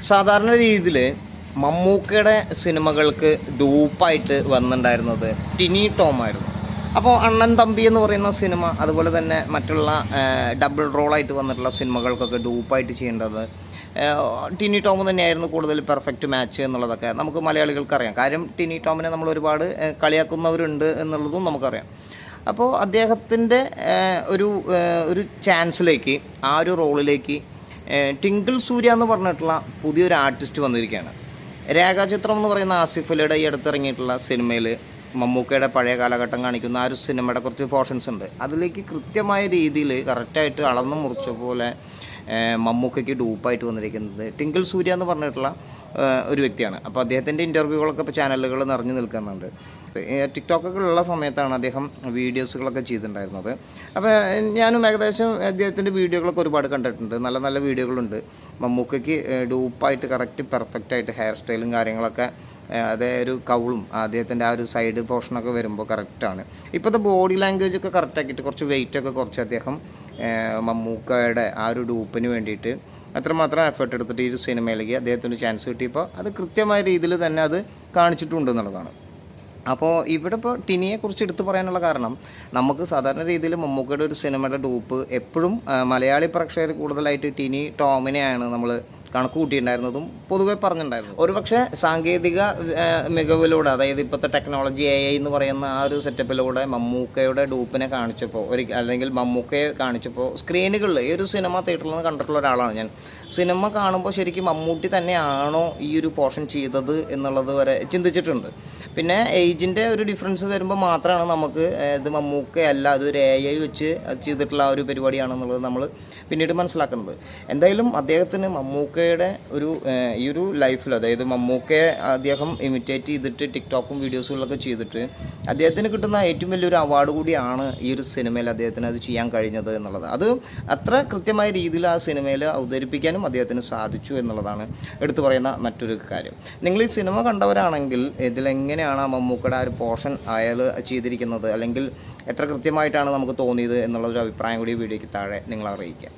സാധാരണ രീതിയിൽ മമ്മൂക്കയുടെ സിനിമകൾക്ക് ഡൂപ്പായിട്ട് വന്നിട്ടുണ്ടായിരുന്നത് ടിനി ടോം ആയിരുന്നു. അപ്പോൾ അണ്ണൻ തമ്പി എന്ന് പറയുന്ന സിനിമ, അതുപോലെ തന്നെ മറ്റുള്ള ഡബിൾ റോളായിട്ട് വന്നിട്ടുള്ള സിനിമകൾക്കൊക്കെ ഡൂപ്പായിട്ട് ചെയ്യേണ്ടത് ടിനി ടോം തന്നെയായിരുന്നു കൂടുതൽ പെർഫെക്റ്റ് മാച്ച് എന്നുള്ളതൊക്കെ നമുക്ക് മലയാളികൾക്കറിയാം. കാര്യം ടിനി ടോമിനെ നമ്മൾ ഒരുപാട് കളിയാക്കുന്നവരുണ്ട് എന്നുള്ളതും നമുക്കറിയാം. അപ്പോൾ അദ്ദേഹത്തിൻ്റെ ഒരു ചാൻസിലേക്ക്, ആ ഒരു റോളിലേക്ക് ടിങ്കിൾ സൂര്യ എന്ന് പറഞ്ഞിട്ടുള്ള പുതിയൊരു ആർട്ടിസ്റ്റ് വന്നിരിക്കുകയാണ്. രേഖാചിത്രം എന്ന് പറയുന്ന ആസിഫ് അലിയുടെ ഈ അടുത്തിറങ്ങിയിട്ടുള്ള സിനിമയിൽ മമ്മൂക്കയുടെ പഴയ കാലഘട്ടം കാണിക്കുന്ന ആ ഒരു സിനിമയുടെ കുറച്ച് പോർഷൻസ് ഉണ്ട്. അതിലേക്ക് കൃത്യമായ രീതിയിൽ കറക്റ്റായിട്ട് അളന്ന് മുറിച്ച പോലെ മമ്മൂക്കയ്ക്ക് ഡൂപ്പായിട്ട് വന്നിരിക്കുന്നത് ടിങ്കിൾ സൂര്യ എന്ന് പറഞ്ഞിട്ടുള്ള ഒരു വ്യക്തിയാണ്. അപ്പോൾ അദ്ദേഹത്തിൻ്റെ ഇൻ്റർവ്യൂകളൊക്കെ ഇപ്പോൾ ചാനലുകൾ നിറഞ്ഞു നിൽക്കുന്നുണ്ട്. ടിക്ടോക്കൊക്കെ ഉള്ള സമയത്താണ് അദ്ദേഹം വീഡിയോസുകളൊക്കെ ചെയ്തിട്ടുണ്ടായിരുന്നത്. അപ്പോൾ ഞാനും ഏകദേശം അദ്ദേഹത്തിൻ്റെ വീഡിയോകളൊക്കെ ഒരുപാട് കണ്ടിട്ടുണ്ട്. നല്ല നല്ല വീഡിയോകളുണ്ട്. മമ്മൂക്കയ്ക്ക് ഡൂപ്പായിട്ട് കറക്റ്റ് പെർഫെക്റ്റായിട്ട് ഹെയർ സ്റ്റൈലും കാര്യങ്ങളൊക്കെ, അതേ ഒരു കൗളും അദ്ദേഹത്തിൻ്റെ ആ ഒരു സൈഡ് പോർഷനൊക്കെ വരുമ്പോൾ കറക്റ്റാണ്. ഇപ്പോഴത്തെ ബോഡി ലാംഗ്വേജ് ഒക്കെ കറക്റ്റാക്കിയിട്ട് കുറച്ച് വെയിറ്റൊക്കെ കുറച്ച് അദ്ദേഹം മമ്മൂക്കയുടെ ആ ഒരു ഡൂപ്പിന് വേണ്ടിയിട്ട് അത്രമാത്രം എഫേർട്ട് എടുത്തിട്ട് ഈ ഒരു സിനിമയിലേക്ക് അദ്ദേഹത്തിന് ചാൻസ് കിട്ടിയപ്പോൾ അത് കൃത്യമായ രീതിയിൽ തന്നെ അത് കാണിച്ചിട്ടുണ്ട് എന്നുള്ളതാണ്. അപ്പോൾ ഇവിടെ ഇപ്പോൾ ടിനിയെക്കുറിച്ച് എടുത്തു പറയാനുള്ള കാരണം, നമുക്ക് സാധാരണ രീതിയിൽ മമ്മൂക്കയുടെ ഒരു സിനിമയുടെ ഡൂപ്പ് എപ്പോഴും മലയാളി പ്രേക്ഷകർ കൂടുതലായിട്ട് ടിനി ടോമിനെയാണ് നമ്മൾ കണക്ക് കൂട്ടിയിട്ടുണ്ടായിരുന്നതും പൊതുവെ പറഞ്ഞിട്ടുണ്ടായിരുന്നു. ഒരുപക്ഷെ സാങ്കേതിക മികവിലൂടെ, അതായത് ഇപ്പോഴത്തെ ടെക്നോളജി AI എന്ന് പറയുന്ന ആ ഒരു സെറ്റപ്പിലൂടെ മമ്മൂക്കയുടെ ഡൂപ്പിനെ കാണിച്ചപ്പോൾ, അല്ലെങ്കിൽ മമ്മൂക്കയെ കാണിച്ചപ്പോൾ സ്ക്രീനുകളിൽ ഈ ഒരു സിനിമ തിയേറ്ററിൽ നിന്ന് കണ്ടിട്ടുള്ള ഒരാളാണ് ഞാൻ. സിനിമ കാണുമ്പോൾ ശരിക്കും മമ്മൂട്ടി തന്നെയാണോ ഈ ഒരു പോർഷൻ ചെയ്തത് എന്നുള്ളത് വരെ ചിന്തിച്ചിട്ടുണ്ട്. പിന്നെ ഏജിൻ്റെ ഒരു ഡിഫറൻസ് വരുമ്പോൾ മാത്രമാണ് നമുക്ക് ഇത് മമ്മൂക്കയല്ല, അതൊരു AI വെച്ച് ചെയ്തിട്ടുള്ള ആ ഒരു പരിപാടിയാണെന്നുള്ളത് നമ്മൾ പിന്നീട് മനസ്സിലാക്കുന്നത്. എന്തായാലും അദ്ദേഹത്തിന് മമ്മൂക്കയുടെ ഈ ഒരു ലൈഫിൽ, അതായത് മമ്മൂക്കയെ അദ്ദേഹം ഇമിറ്റേറ്റ് ചെയ്തിട്ട് ടിക്ടോക്കും വീഡിയോസുകളൊക്കെ ചെയ്തിട്ട് അദ്ദേഹത്തിന് കിട്ടുന്ന ഏറ്റവും വലിയൊരു അവാർഡ് കൂടിയാണ് ഈ ഒരു സിനിമയിൽ അദ്ദേഹത്തിന് അത് ചെയ്യാൻ കഴിഞ്ഞത് എന്നുള്ളത്. അത് അത്ര കൃത്യമായ രീതിയിൽ ആ സിനിമയിൽ അവതരിപ്പിക്കാനും അദ്ദേഹത്തിന് സാധിച്ചു എന്നുള്ളതാണ് എടുത്തു പറയുന്ന മറ്റൊരു കാര്യം. നിങ്ങൾ ഈ സിനിമ കണ്ടവരാണെങ്കിൽ ഇതിലെങ്ങനെയാണ് ആ മമ്മൂക്കയുടെ ആ ഒരു പോർഷൻ അയാൾ ചെയ്തിരിക്കുന്നത്, അല്ലെങ്കിൽ എത്ര കൃത്യമായിട്ടാണ് നമുക്ക് തോന്നിയത് എന്നുള്ളൊരു അഭിപ്രായം കൂടി വീഡിയോയ്ക്ക് താഴെ നിങ്ങൾ അറിയിക്കുക.